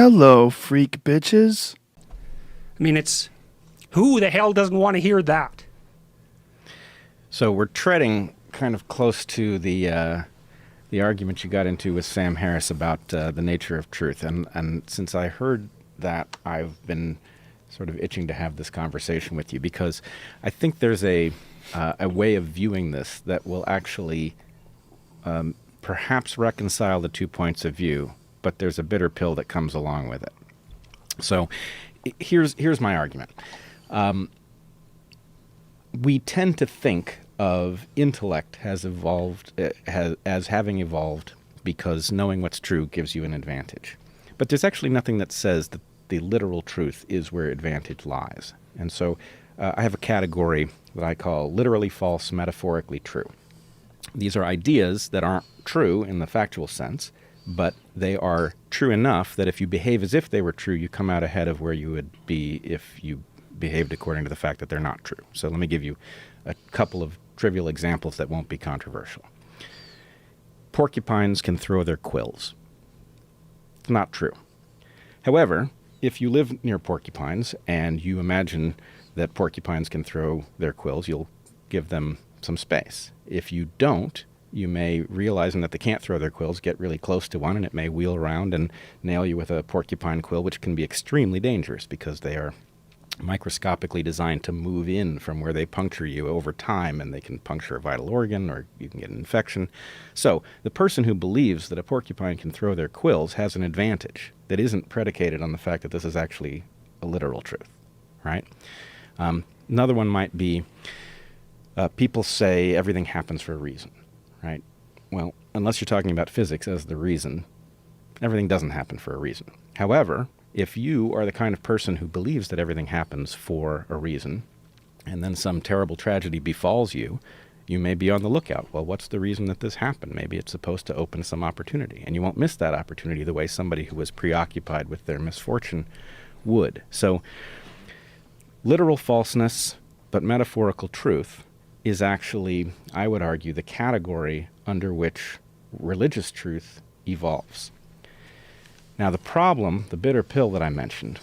Hello, freak bitches. I mean, it's... Who the hell doesn't want to hear that? So we're treading kind of close to the argument you got into with Sam Harris about the nature of truth. And since I heard that, I've been sort of itching to have this conversation with you, because I think there's a way of viewing this that will actually perhaps reconcile the 2 points of view, but there's a bitter pill that comes along with it. So here's my argument. We tend to think of intellect as having evolved because knowing what's true gives you an advantage. But there's actually nothing that says that the literal truth is where advantage lies. And so I have a category that I call literally false, metaphorically true. These are ideas that aren't true in the factual sense, but they are true enough that if you behave as if they were true, you come out ahead of where you would be if you behaved according to the fact that they're not true. So let me give you a couple of trivial examples that won't be controversial. Porcupines can throw their quills. It's not true. However, if you live near porcupines and you imagine that porcupines can throw their quills, you'll give them some space. If you don't, you may, realizing that they can't throw their quills, get really close to one, and it may wheel around and nail you with a porcupine quill, which can be extremely dangerous because they are microscopically designed to move in from where they puncture you over time, and they can puncture a vital organ, or you can get an infection. So the person who believes that a porcupine can throw their quills has an advantage that isn't predicated on the fact that this is actually a literal truth, right? Another one might be people say everything happens for a reason, right? Well, unless you're talking about physics as the reason, everything doesn't happen for a reason. However, if you are the kind of person who believes that everything happens for a reason, and then some terrible tragedy befalls you, you may be on the lookout. Well, what's the reason that this happened? Maybe it's supposed to open some opportunity, and you won't miss that opportunity the way somebody who was preoccupied with their misfortune would. So literal falseness, but metaphorical truth is actually, I would argue, the category under which religious truth evolves. Now, the problem, the bitter pill that I mentioned,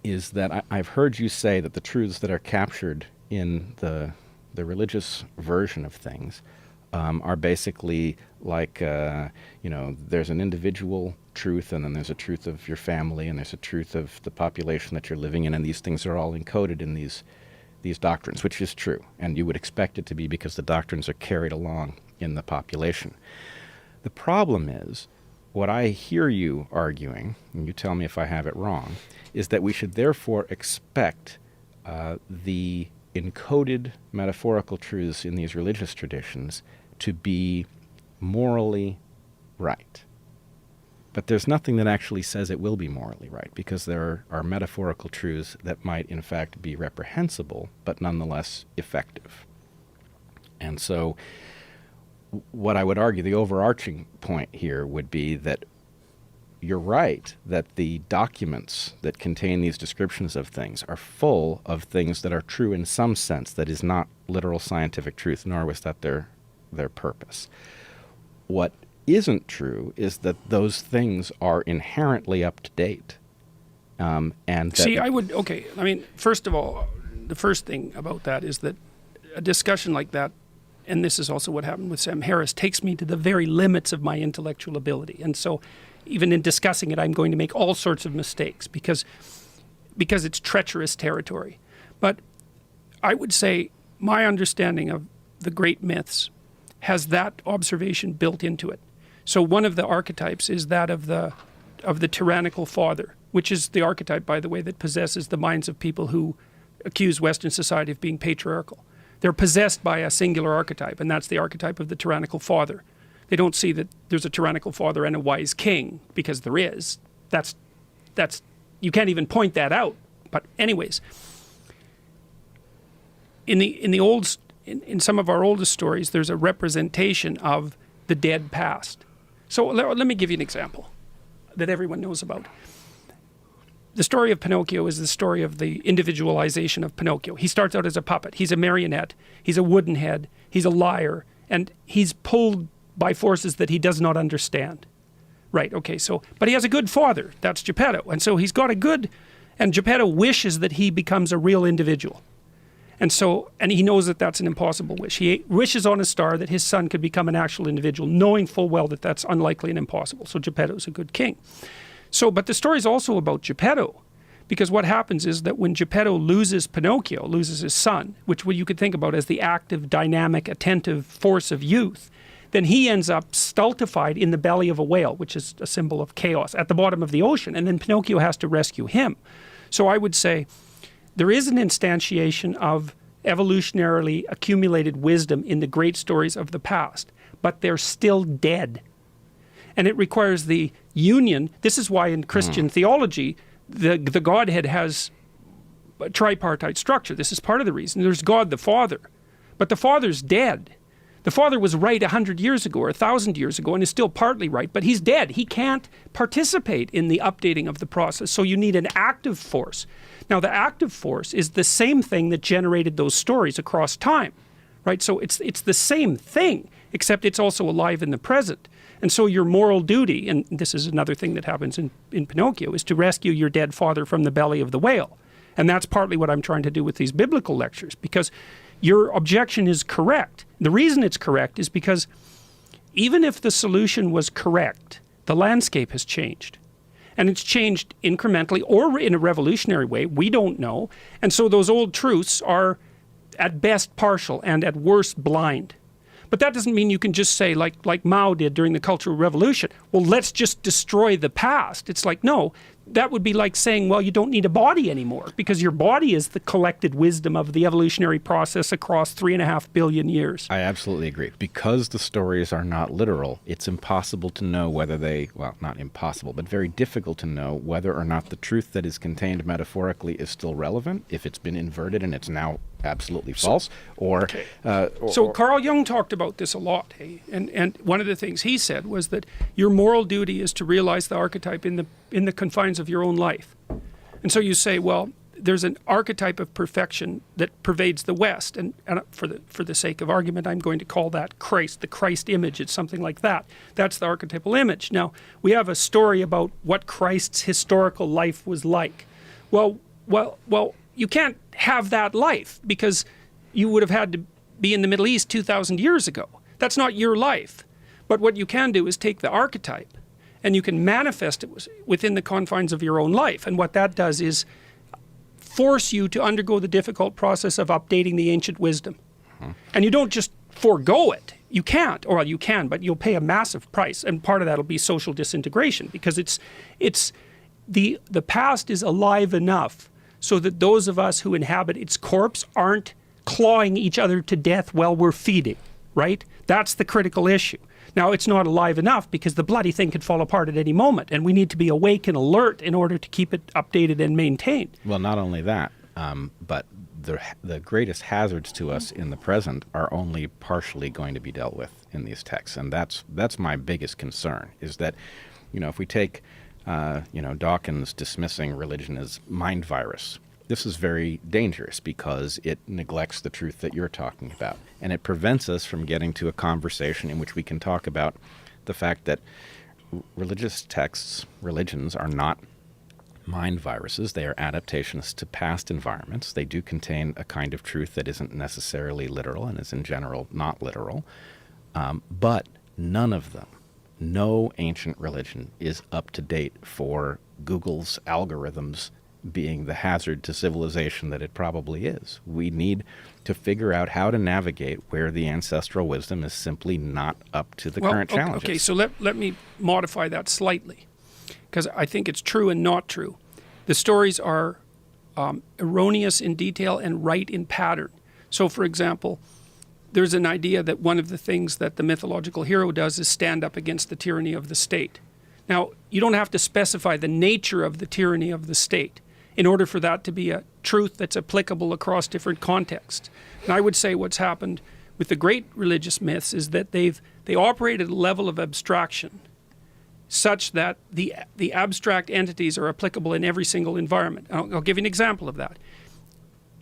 is that I've heard you say that the truths that are captured in the religious version of things are basically like, there's an individual truth, and then there's a truth of your family, and there's a truth of the population that you're living in, and these things are all encoded in these doctrines, which is true, and you would expect it to be because the doctrines are carried along in the population. The problem is, what I hear you arguing, and you tell me if I have it wrong, is that we should therefore expect the encoded metaphorical truths in these religious traditions to be morally right. But there's nothing that actually says it will be morally right, because there are metaphorical truths that might in fact be reprehensible, but nonetheless effective. And so what I would argue, the overarching point here would be that you're right that the documents that contain these descriptions of things are full of things that are true in some sense that is not literal scientific truth, nor was that their purpose. What isn't true is that those things are inherently up to date. First of all, the first thing about that is that a discussion like that, and this is also what happened with Sam Harris, takes me to the very limits of my intellectual ability. And so even in discussing it, I'm going to make all sorts of mistakes because it's treacherous territory. But I would say my understanding of the great myths has that observation built into it. So one of the archetypes is that of the tyrannical father, which is the archetype, by the way, that possesses the minds of people who accuse Western society of being patriarchal. They're possessed by a singular archetype, and that's the archetype of the tyrannical father. They don't see that there's a tyrannical father and a wise king, because there is. That's you can't even point that out. But anyways, in some of our oldest stories, there's a representation of the dead past. So let me give you an example that everyone knows about. The story of Pinocchio is the story of the individualization of Pinocchio. He starts out as a puppet. He's a marionette. He's a wooden head. He's a liar. And he's pulled by forces that he does not understand. Right, okay, so, but he has a good father, that's Geppetto, and so he's got a good, and Geppetto wishes that he becomes a real individual. And so, and he knows that that's an impossible wish. He wishes on a star that his son could become an actual individual, knowing full well that that's unlikely and impossible. So Geppetto's a good king. So, but the story is also about Geppetto, because what happens is that when Geppetto loses Pinocchio, loses his son, which you could think about as the active, dynamic, attentive force of youth, then he ends up stultified in the belly of a whale, which is a symbol of chaos, at the bottom of the ocean, and then Pinocchio has to rescue him. So I would say, there is an instantiation of evolutionarily accumulated wisdom in the great stories of the past, but they're still dead. And it requires the union. This is why in Christian theology, the Godhead has a tripartite structure. This is part of the reason. There's God the Father, but the Father's dead. The Father was right 100 years ago or 1,000 years ago and is still partly right, but he's dead. He can't participate in the updating of the process, so you need an active force. Now, the active force is the same thing that generated those stories across time, right? So it's the same thing, except it's also alive in the present. And so your moral duty, and this is another thing that happens in Pinocchio, is to rescue your dead father from the belly of the whale. And that's partly what I'm trying to do with these biblical lectures, because your objection is correct. The reason it's correct is because even if the solution was correct, the landscape has changed. And it's changed incrementally or in a revolutionary way. We don't know. And so those old truths are at best partial and at worst blind. But that doesn't mean you can just say, like Mao did during the Cultural Revolution, well, let's just destroy the past. It's like, no, that would be like saying, well, you don't need a body anymore, because your body is the collected wisdom of the evolutionary process across 3.5 billion years. I absolutely agree. Because the stories are not literal, it's impossible to know whether they, well, not impossible, but very difficult to know whether or not the truth that is contained metaphorically is still relevant, if it's been inverted and it's now absolutely false, So Carl Jung talked about this a lot, hey? And one of the things he said was that your moral duty is to realize the archetype in the confines of your own life. And so you say, well, there's an archetype of perfection that pervades the West, and for the sake of argument, I'm going to call that Christ, the Christ image. It's something like that. That's the archetypal image. Now, we have a story about what Christ's historical life was like. Well, you can't have that life, because you would have had to be in the Middle East 2,000 years ago. That's not your life. But what you can do is take the archetype and you can manifest it within the confines of your own life. And what that does is force you to undergo the difficult process of updating the ancient wisdom. And you don't just forego it. You can't, or you can, but you'll pay a massive price. And part of that will be social disintegration, because it's the past is alive enough so that those of us who inhabit its corpse aren't clawing each other to death while we're feeding, right? That's the critical issue. Now, it's not alive enough because the bloody thing could fall apart at any moment, and we need to be awake and alert in order to keep it updated and maintained. Well, not only that, but the greatest hazards to us in the present are only partially going to be dealt with in these texts, and that's my biggest concern, is that, if we take Dawkins dismissing religion as mind virus, this is very dangerous because it neglects the truth that you're talking about. And it prevents us from getting to a conversation in which we can talk about the fact that religious texts, religions, are not mind viruses. They are adaptations to past environments. They do contain a kind of truth that isn't necessarily literal and is in general not literal. But none of them, no ancient religion is up to date for Google's algorithms being the hazard to civilization that it probably is. We need to figure out how to navigate where the ancestral wisdom is simply not up to the current challenges. Okay, so let me modify that slightly, because I think it's true and not true. The stories are erroneous in detail and right in pattern. So, for example, there's an idea that one of the things that the mythological hero does is stand up against the tyranny of the state. Now, you don't have to specify the nature of the tyranny of the state in order for that to be a truth that's applicable across different contexts. And I would say what's happened with the great religious myths is that they operate at a level of abstraction such that the abstract entities are applicable in every single environment. I'll give you an example of that.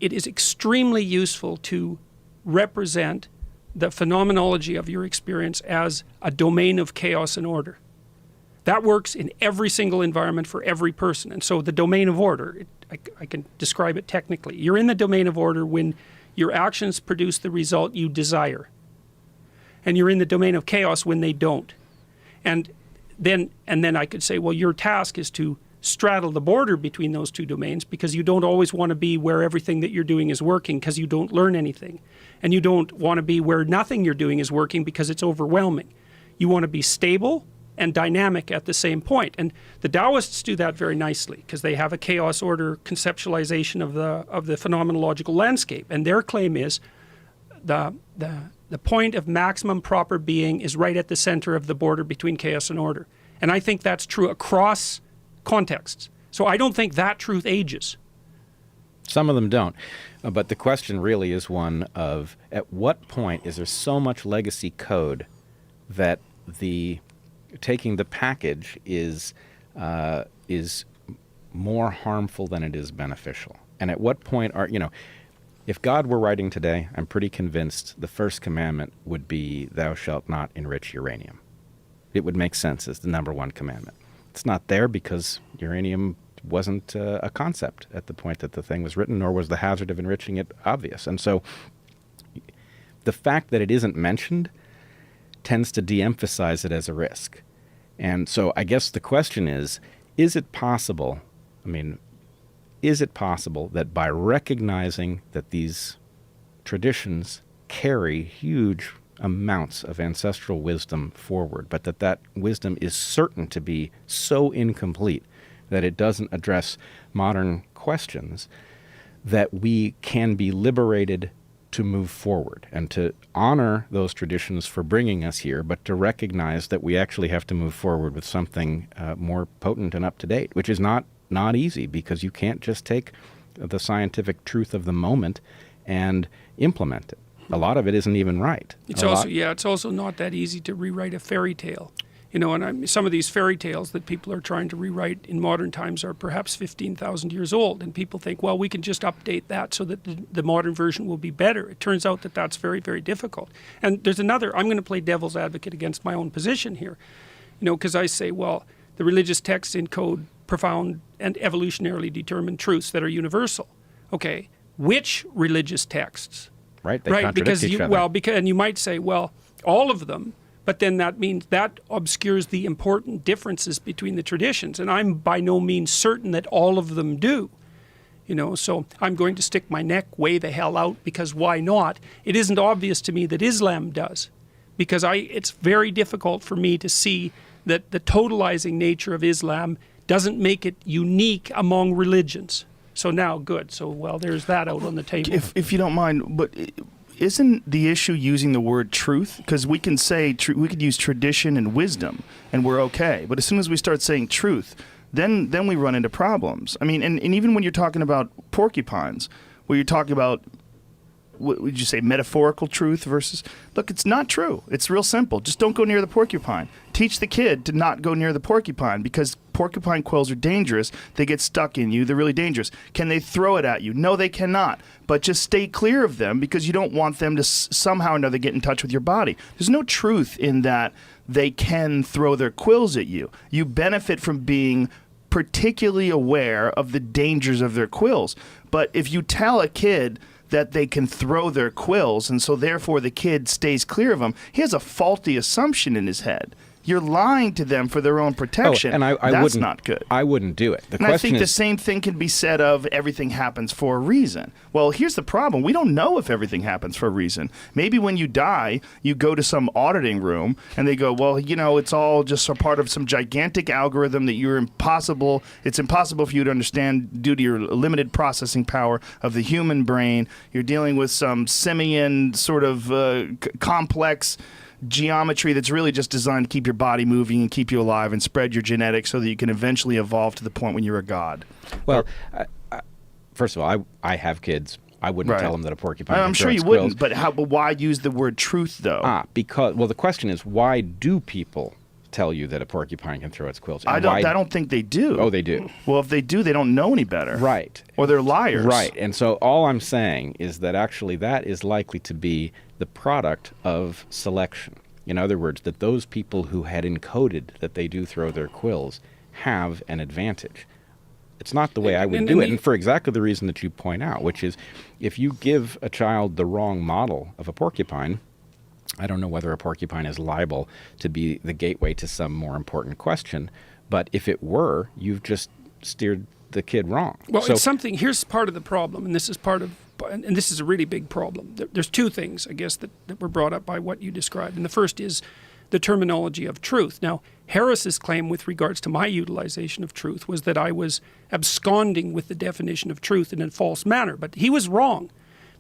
It is extremely useful to represent the phenomenology of your experience as a domain of chaos and order. That works in every single environment for every person. And so the domain of order, I can describe it technically. You're in the domain of order when your actions produce the result you desire. And you're in the domain of chaos when they don't. And then I could say, well, your task is to straddle the border between those two domains, because you don't always want to be where everything that you're doing is working, because you don't learn anything. And you don't want to be where nothing you're doing is working because it's overwhelming. You want to be stable and dynamic at the same point. And the Taoists do that very nicely, because they have a chaos order conceptualization of the phenomenological landscape. And their claim is the point of maximum proper being is right at the center of the border between chaos and order. And I think that's true across contexts. So I don't think that truth ages. Some of them don't. But the question really is one of, at what point is there so much legacy code that taking the package is more harmful than it is beneficial? And at what point if God were writing today, I'm pretty convinced the first commandment would be, thou shalt not enrich uranium. It would make sense as the number one commandment. It's not there because uranium wasn't a concept at the point that the thing was written, nor was the hazard of enriching it obvious. And so the fact that it isn't mentioned tends to de-emphasize it as a risk. And so I guess the question is it possible, is it possible that by recognizing that these traditions carry huge amounts of ancestral wisdom forward, but that wisdom is certain to be so incomplete that it doesn't address modern questions, that we can be liberated to move forward and to honor those traditions for bringing us here, but to recognize that we actually have to move forward with something more potent and up to date, which is not easy, because you can't just take the scientific truth of the moment and implement it. A lot of it isn't even right. It's also not that easy to rewrite a fairy tale. And some of these fairy tales that people are trying to rewrite in modern times are perhaps 15,000 years old, and people think, well, we can just update that so that the modern version will be better. It turns out that that's very, very difficult. And there's another, I'm going to play devil's advocate against my own position here, because I say, well, the religious texts encode profound and evolutionarily determined truths that are universal. Okay, which religious texts? Right, they contradict each other. And you might say, well, all of them, but then that means that obscures the important differences between the traditions, and I'm by no means certain that all of them do. So I'm going to stick my neck way the hell out, because why not? It isn't obvious to me that Islam does, because it's very difficult for me to see that the totalizing nature of Islam doesn't make it unique among religions. So now, good. So, well, there's that out on the table. If you don't mind, but isn't the issue using the word truth? Because we can say, we could use tradition and wisdom, and we're okay. But as soon as we start saying truth, then we run into problems. And even when you're talking about porcupines, where you're talking about, what would you say, metaphorical truth versus... Look, it's not true. It's real simple. Just don't go near the porcupine. Teach the kid to not go near the porcupine, because porcupine quills are dangerous. They get stuck in you. They're really dangerous. Can they throw it at you? No, they cannot. But just stay clear of them, because you don't want them to somehow or another get in touch with your body. There's no truth in that they can throw their quills at you. You benefit from being particularly aware of the dangers of their quills. But if you tell a kid that they can throw their quills, and so therefore the kid stays clear of them, he has a faulty assumption in his head. You're lying to them for their own protection. And that's not good. I wouldn't do it. I think the same thing can be said of everything happens for a reason. Well, here's the problem. We don't know if everything happens for a reason. Maybe when you die, you go to some auditing room, and they go, well, it's all just a part of some gigantic algorithm that it's impossible for you to understand due to your limited processing power of the human brain. You're dealing with some simian sort of complex geometry that's really just designed to keep your body moving and keep you alive and spread your genetics so that you can eventually evolve to the point when you're a god. Well, first of all, I have kids. I wouldn't tell them that a porcupine I'm sure you wouldn't, but why use the word truth, though? Because the question is, why do people tell you that a porcupine can throw its quills? I don't think they do. Oh, they do. Well, if they do, they don't know any better. Right. Or they're liars. Right. And so all I'm saying is that actually that is likely to be the product of selection. In other words, that those people who had encoded that they do throw their quills have an advantage. It's not the way I would do it, and for exactly the reason that you point out, which is if you give a child the wrong model of a porcupine, I don't know whether a porcupine is liable to be the gateway to some more important question, but if it were, you've just steered the kid wrong. Well, it's something, here's part of the problem, and this is part of, and this is a really big problem. There's two things, I guess, that were brought up by what you described, and the first is the terminology of truth. Now, Harris's claim with regards to my utilization of truth was that I was absconding with the definition of truth in a false manner, but he was wrong,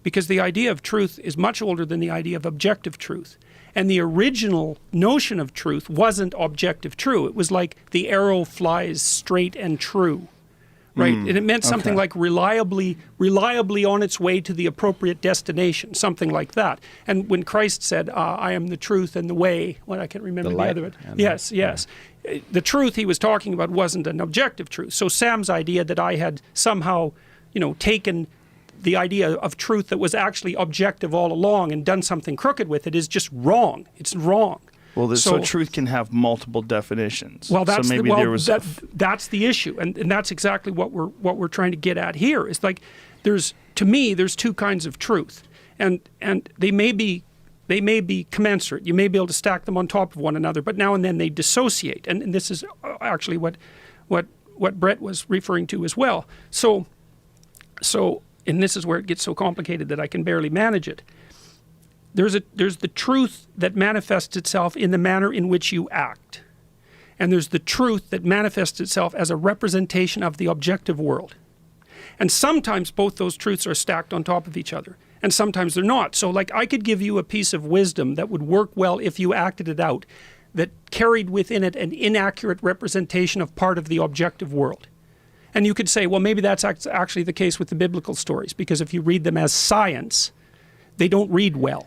because the idea of truth is much older than the idea of objective truth. And the original notion of truth wasn't objective true. It was like the arrow flies straight and true, right? And it meant something like reliably on its way to the appropriate destination, something like that. And when Christ said, I am the truth and the way, well, I can't remember the other one. Yes. The truth he was talking about wasn't an objective truth. So Sam's idea that I had somehow, taken the idea of truth that was actually objective all along and done something crooked with it is just wrong. It's wrong. Well, so truth can have multiple definitions. Well, that's so maybe that's the issue, and that's exactly what we're trying to get at here. It's like there's two kinds of truth, and they may be commensurate. You may be able to stack them on top of one another, but now and then they dissociate, and this is actually what Bret was referring to as well. So. And this is where it gets so complicated that I can barely manage it. There's the truth that manifests itself in the manner in which you act. And there's the truth that manifests itself as a representation of the objective world. And sometimes both those truths are stacked on top of each other. And sometimes they're not. So like I could give you a piece of wisdom that would work well if you acted it out, that carried within it an inaccurate representation of part of the objective world. And you could say, well, maybe that's actually the case with the biblical stories, because if you read them as science, they don't read well.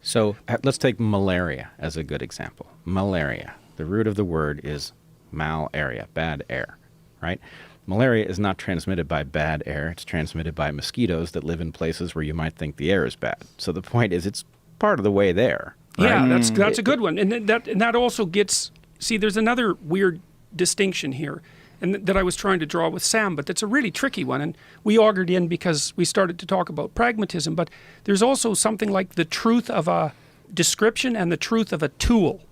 So let's take malaria as a good example. Malaria, the root of the word is malaria, bad air, right? Malaria is not transmitted by bad air. It's transmitted by mosquitoes that live in places where you might think the air is bad. So the point is it's part of the way there. Right? Yeah, that's a good one. And that also gets, see, there's another weird distinction here, and that I was trying to draw with Sam, but that's a really tricky one. And we augured in because we started to talk about pragmatism, but there's also something like the truth of a description and the truth of a tool.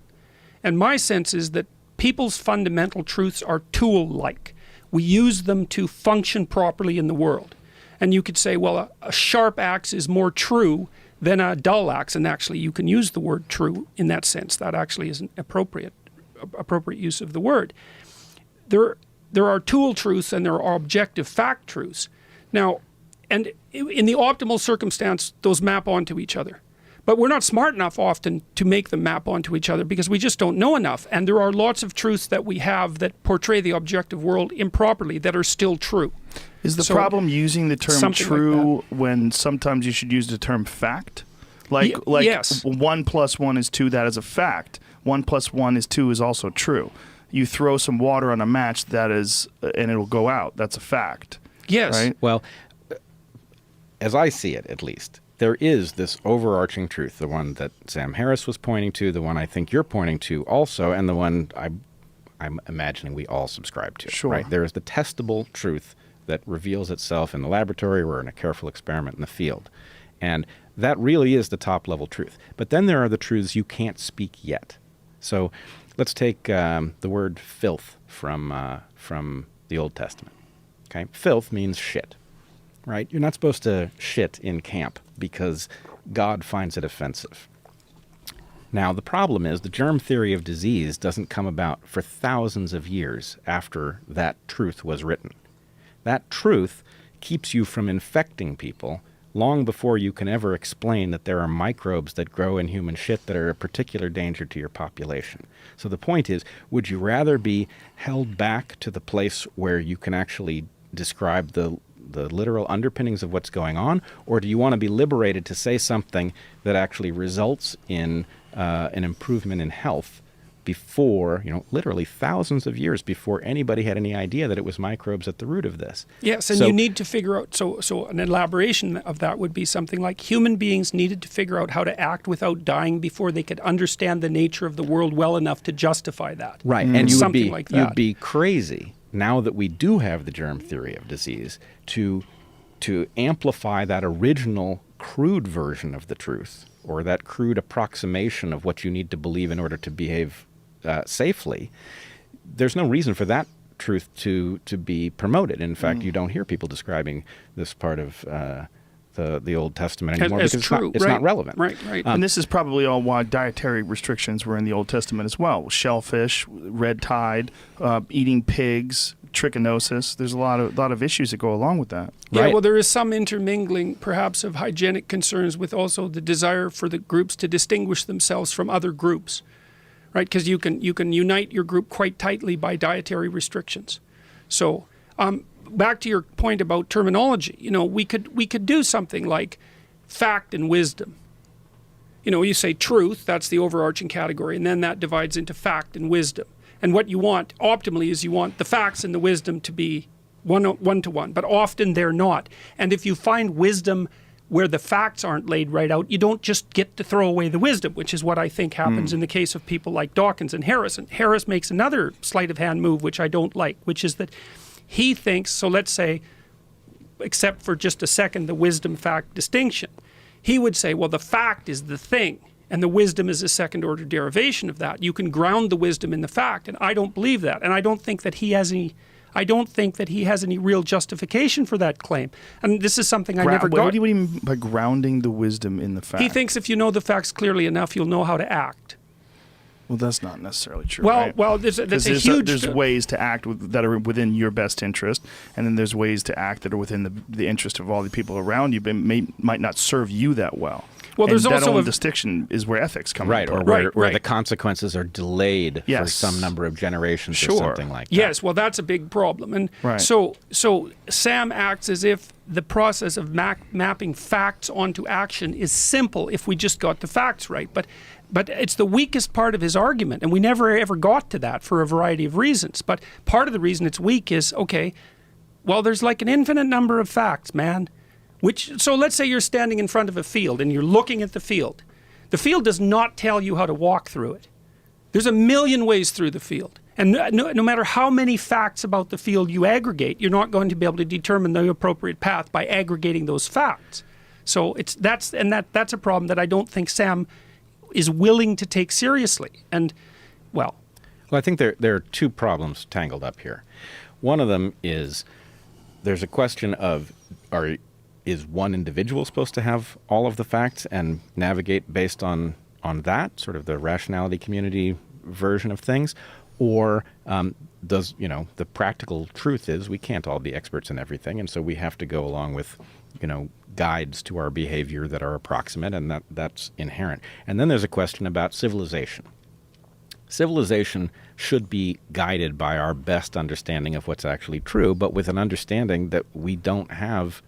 And my sense is that people's fundamental truths are tool-like. We use them to function properly in the world. And you could say, well, a sharp axe is more true than a dull axe. And actually, you can use the word true in that sense. That actually is an appropriate use of the word. There are tool truths and there are objective fact truths. Now, and in the optimal circumstance, those map onto each other. But we're not smart enough often to make them map onto each other because we just don't know enough. And there are lots of truths that we have that portray the objective world improperly that are still true. Is the problem using the term true when sometimes you should use the term fact? Like yes. 1 + 1 is 2, that is a fact. 1 + 1 is 2 is also true. You throw some water on a match, that is, and it'll go out. That's a fact. Yes. Right? Well, as I see it, at least, there is this overarching truth, the one that Sam Harris was pointing to, the one I think you're pointing to also, and the one I'm imagining we all subscribe to. Sure. Right? There is the testable truth that reveals itself in the laboratory or in a careful experiment in the field. And that really is the top-level truth. But then there are the truths you can't speak yet. So let's take the word filth from the Old Testament. Okay, filth means shit, right? You're not supposed to shit in camp because God finds it offensive. Now, the problem is the germ theory of disease doesn't come about for thousands of years after that truth was written. That truth keeps you from infecting people long before you can ever explain that there are microbes that grow in human shit that are a particular danger to your population. So the point is, would you rather be held back to the place where you can actually describe the literal underpinnings of what's going on, or do you want to be liberated to say something that actually results in an improvement in health before, literally thousands of years before anybody had any idea that it was microbes at the root of this. Yes, and So- you need to figure out, so an elaboration of that would be something like human beings needed to figure out how to act without dying before they could understand the nature of the world well enough to justify that. Right, and you would Something be like that. you'd be crazy now that we do have the germ theory of disease to amplify that original crude version of the truth, or that crude approximation of what you need to believe in order to behave safely. There's no reason for that truth to be promoted. In fact, you don't hear people describing this part of the Old Testament anymore As because true, it's right, not relevant. Right. And this is probably all why dietary restrictions were in the Old Testament as well. Shellfish, red tide, eating pigs, trichinosis. There's a lot of issues that go along with that. Yeah, Right. well, there is some intermingling, perhaps, of hygienic concerns with also the desire for the groups to distinguish themselves from other groups, right? Because you can unite your group quite tightly by dietary restrictions. So, back to your point about terminology, we could do something like fact and wisdom. You say truth, that's the overarching category, and then that divides into fact and wisdom. And what you want, optimally, is you want the facts and the wisdom to be one-to-one, but often they're not. And if you find wisdom where the facts aren't laid right out, you don't just get to throw away the wisdom, which is what I think happens in the case of people like Dawkins and Harris. And Harris makes another sleight of hand move, which I don't like, which is that he thinks, so let's say, except for just a second, the wisdom-fact distinction, he would say, well, the fact is the thing, and the wisdom is a second-order derivation of that. You can ground the wisdom in the fact, and I don't believe that, and I don't think that he has any real justification for that claim. And this is something I never got. What do you mean by grounding the wisdom in the fact? He thinks if you know the facts clearly enough, you'll know how to act. Well, that's not necessarily true. Well, right? well, that's a 'Cause huge. There's ways to act that are within your best interest, and then there's ways to act that are within the interest of all the people around you, but might not serve you that well. Well, there's and also that a distinction is where ethics come Right, into or play. where Right. the consequences are delayed for Yes. some number of generations or Sure. something like that. Yes, well, that's a big problem. And Right. so Sam acts as if the process of mapping facts onto action is simple if we just got the facts right. But it's the weakest part of his argument, and we never ever got to that for a variety of reasons. But part of the reason it's weak is, okay, well, there's like an infinite number of facts, man. So let's say you're standing in front of a field and you're looking at the field. The field does not tell you how to walk through it. There's a million ways through the field. And no matter how many facts about the field you aggregate, you're not going to be able to determine the appropriate path by aggregating those facts. So that's a problem that I don't think Sam is willing to take seriously. And, well, Well, I think there are two problems tangled up here. One of them is there's a question of is one individual supposed to have all of the facts and navigate based on that, sort of the rationality community version of things? Or does, the practical truth is we can't all be experts in everything, and so we have to go along with, guides to our behavior that are approximate, and that's inherent. And then there's a question about civilization. Civilization should be guided by our best understanding of what's actually true, but with an understanding that we don't have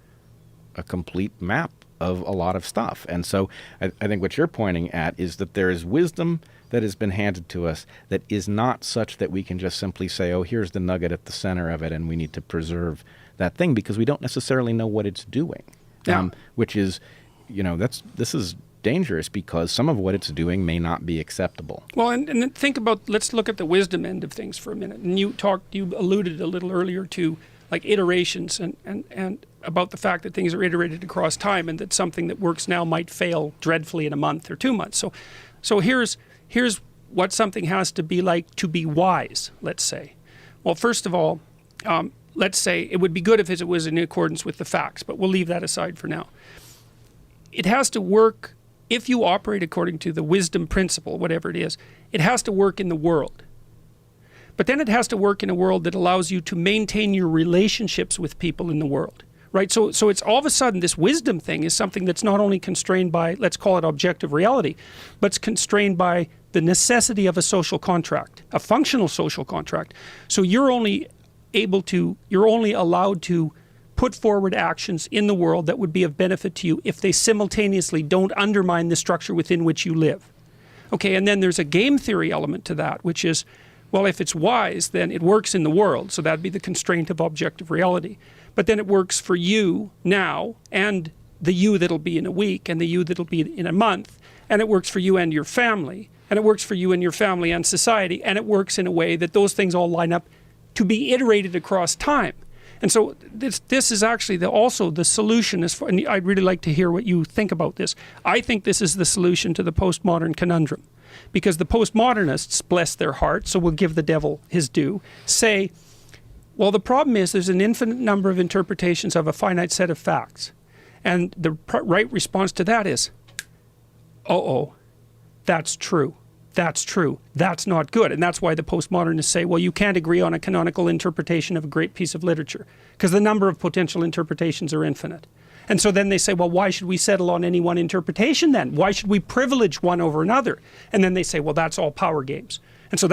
a complete map of a lot of stuff. And so I think what you're pointing at is that there is wisdom that has been handed to us that is not such that we can just simply say, oh, here's the nugget at the center of it, and we need to preserve that thing because we don't necessarily know what it's doing. Yeah. Which is, this is dangerous because some of what it's doing may not be acceptable. well, and then think about, let's look at the wisdom end of things for a minute. And you alluded a little earlier to like iterations and about the fact that things are iterated across time and that something that works now might fail dreadfully in a month or 2 months. So here's what something has to be like to be wise, let's say. Well, first of all, let's say it would be good if it was in accordance with the facts, but we'll leave that aside for now. It has to work, if you operate according to the wisdom principle, whatever it is, it has to work in the world. But then it has to work in a world that allows you to maintain your relationships with people in the world, right? So it's all of a sudden this wisdom thing is something that's not only constrained by, let's call it objective reality, but it's constrained by the necessity of a social contract, a functional social contract. So you're only allowed to put forward actions in the world that would be of benefit to you if they simultaneously don't undermine the structure within which you live. Okay, and then there's a game theory element to that, which is, well, if it's wise, then it works in the world. So that'd be the constraint of objective reality. But then it works for you now, and the you that'll be in a week, and the you that'll be in a month. And it works for you and your family. And it works for you and your family and society. And it works in a way that those things all line up to be iterated across time. And so this is actually also the solution. And I'd really like to hear what you think about this. I think this is the solution to the postmodern conundrum. Because the postmodernists, bless their hearts, so we'll give the devil his due, say, well, the problem is there's an infinite number of interpretations of a finite set of facts. And the right response to that is, uh-oh, that's true. That's true. That's not good. And that's why the postmodernists say, well, you can't agree on a canonical interpretation of a great piece of literature because the number of potential interpretations are infinite. And so then they say, well, why should we settle on any one interpretation then? Why should we privilege one over another? And then they say, well, that's all power games. And so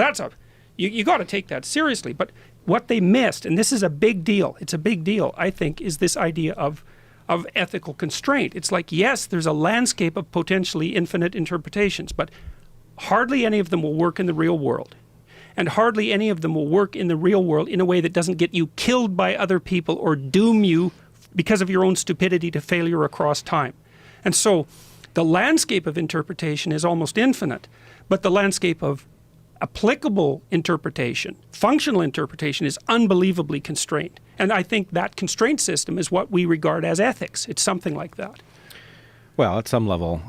you got to take that seriously. But what they missed, and this is a big deal, it's a big deal, I think, is this idea of ethical constraint. It's like, yes, there's a landscape of potentially infinite interpretations, but hardly any of them will work in the real world. And hardly any of them will work in the real world in a way that doesn't get you killed by other people or doom you because of your own stupidity to failure across time. And so the landscape of interpretation is almost infinite, but the landscape of applicable interpretation, functional interpretation, is unbelievably constrained. And I think that constraint system is what we regard as ethics. It's something like that. Well, at some level,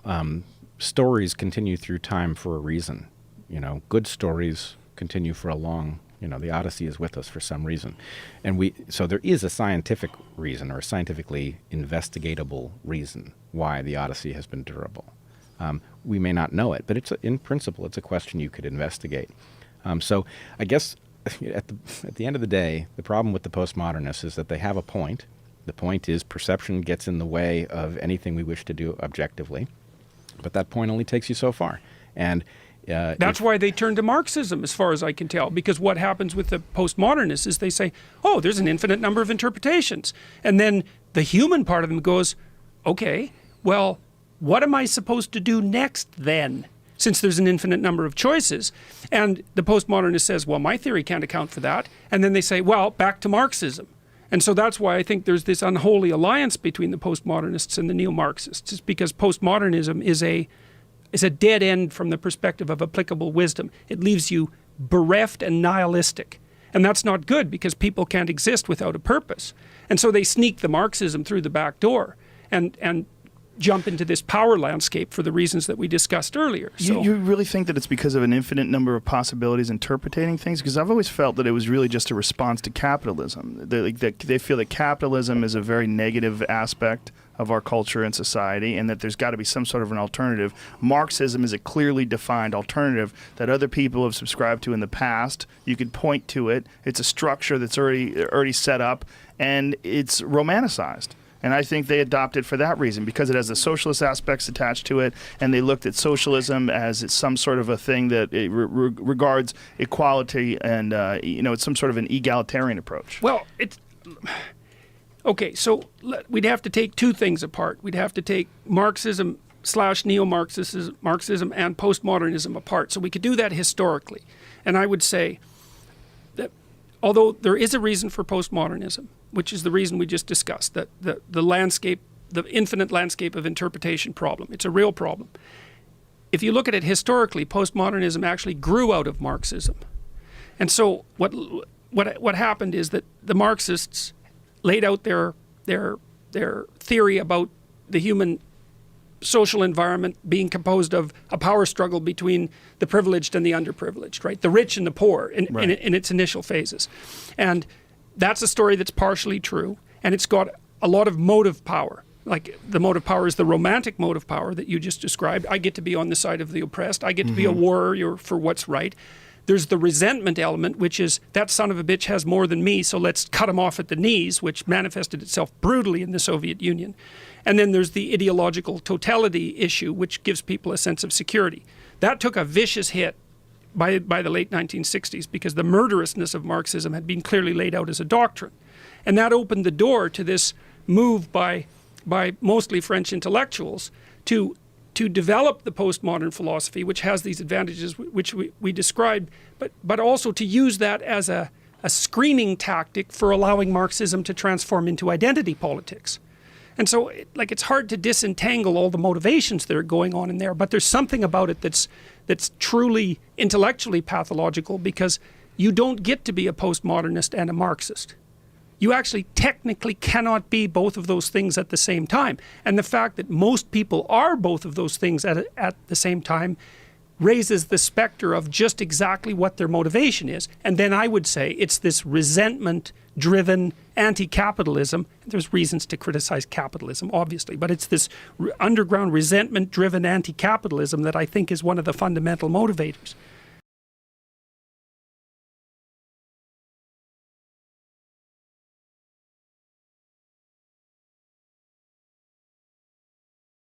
stories continue through time for a reason. Good stories continue for a long, the Odyssey is with us for some reason. And so there is a scientific reason or a scientifically investigatable reason why the Odyssey has been durable. We may not know it, but in principle, it's a question you could investigate. So I guess at the end of the day, the problem with the postmodernists is that they have a point. The point is perception gets in the way of anything we wish to do objectively. But that point only takes you so far. And that's why they turn to Marxism, as far as I can tell, because what happens with the postmodernists is they say, oh, there's an infinite number of interpretations. And then the human part of them goes, okay, well, what am I supposed to do next then, since there's an infinite number of choices? And the postmodernist says, well, my theory can't account for that. And then they say, well, back to Marxism. And so that's why I think there's this unholy alliance between the postmodernists and the neo-Marxists. It's because postmodernism is a dead end from the perspective of applicable wisdom. It leaves you bereft and nihilistic. And that's not good because people can't exist without a purpose. And so they sneak the Marxism through the back door and jump into this power landscape for the reasons that we discussed earlier. So, you really think that it's because of an infinite number of possibilities interpreting things? Because I've always felt that it was really just a response to capitalism. They feel that capitalism is a very negative aspect of our culture and society, and that there's got to be some sort of an alternative. Marxism is a clearly defined alternative that other people have subscribed to in the past. You could point to it. It's a structure that's already set up, and it's romanticized. And I think they adopted for that reason, because it has the socialist aspects attached to it, and they looked at socialism as it's some sort of a thing that it regards equality, and it's some sort of an egalitarian approach. Well, okay, so we'd have to take two things apart. We'd have to take Marxism / Marxism and postmodernism apart. So we could do that historically. And I would say that although there is a reason for postmodernism, which is the reason we just discussed, that the landscape, the infinite landscape of interpretation problem, it's a real problem. If you look at it historically, postmodernism actually grew out of Marxism. And so what happened is that the Marxists laid out their theory about the human social environment being composed of a power struggle between the privileged and the underprivileged, right? The rich and the poor in its initial phases. And that's a story that's partially true, and it's got a lot of motive power. Like the motive power is the romantic motive power that you just described. I get to be on the side of the oppressed. I get to be a warrior for what's right. There's the resentment element, which is that son of a bitch has more than me, so let's cut him off at the knees, which manifested itself brutally in the Soviet Union. And then there's the ideological totality issue, which gives people a sense of security. That took a vicious hit by the late 1960s because the murderousness of Marxism had been clearly laid out as a doctrine. And that opened the door to this move by mostly French intellectuals to to develop the postmodern philosophy, which has these advantages which we described, but also to use that as a screening tactic for allowing Marxism to transform into identity politics. And so, it's hard to disentangle all the motivations that are going on in there, but there's something about it that's truly intellectually pathological, because you don't get to be a postmodernist and a Marxist. You actually technically cannot be both of those things at the same time. And the fact that most people are both of those things at the same time raises the specter of just exactly what their motivation is. And then I would say it's this resentment-driven anti-capitalism. There's reasons to criticize capitalism, obviously, but it's this underground resentment-driven anti-capitalism that I think is one of the fundamental motivators.